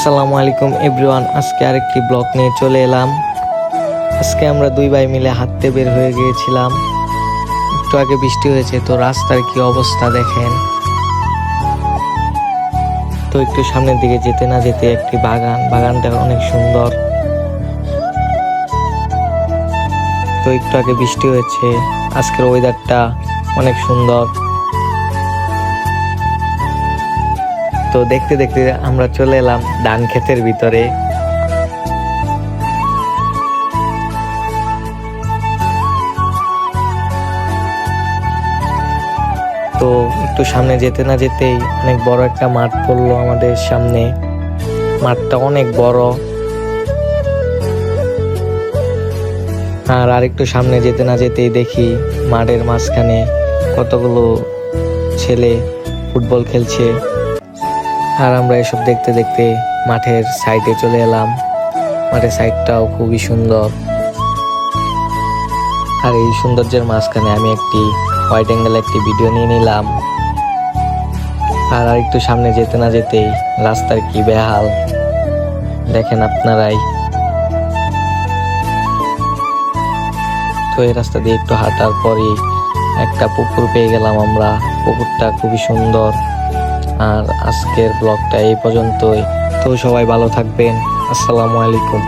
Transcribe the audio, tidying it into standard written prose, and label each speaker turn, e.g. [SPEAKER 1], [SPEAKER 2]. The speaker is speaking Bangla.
[SPEAKER 1] আসসালামু আলাইকুম এভরিওয়ান, আজকে আরেকটি ব্লগ নিয়ে চলে এলাম। আজকে আমরা দুই ভাই মিলে হাঁটতে বের হয়ে গিয়েছিলাম। একটু আগে বৃষ্টি হয়েছে, তো রাস্তার কি অবস্থা দেখেন। তো একটু সামনের দিকে যেতে না যেতে একটি বাগানটা অনেক সুন্দর। তো একটু আগে বৃষ্টি হয়েছে, আজকের ওয়েদারটা অনেক সুন্দর। তো দেখতে দেখতে আমরা চলে এলাম ধান ক্ষেতের ভিতরে। তো একটু সামনে যেতে না যেতেই অনেক বড় একটা মাঠ পড়লো আমাদের সামনে। মাঠটা অনেক বড়। আর আরেকটু সামনে যেতে না যেতেই দেখি মাঠের মাঝখানে কতগুলো ছেলে ফুটবল খেলছে। আর আমরা এসব দেখতে দেখতে মাঠের সাইডে চলে এলাম। মাঠের সাইডটাও খুবই সুন্দর। আর এই সৌন্দর্যের মাঝখানে আমি একটি হোয়াইট অ্যাঙ্গেল একটি ভিডিও নিয়ে নিলাম। আর একটু সামনে যেতে না যেতেই রাস্তার কি বেহাল দেখেন আপনারাই। তো এই রাস্তা দিয়ে একটু হাঁটার পরই একটা পুকুর পেয়ে গেলাম আমরা। পুকুরটা খুবই সুন্দর। আর আজকের ব্লগটা এই পর্যন্তই। তো সবাই ভালো থাকবেন। আসসালামু আলাইকুম।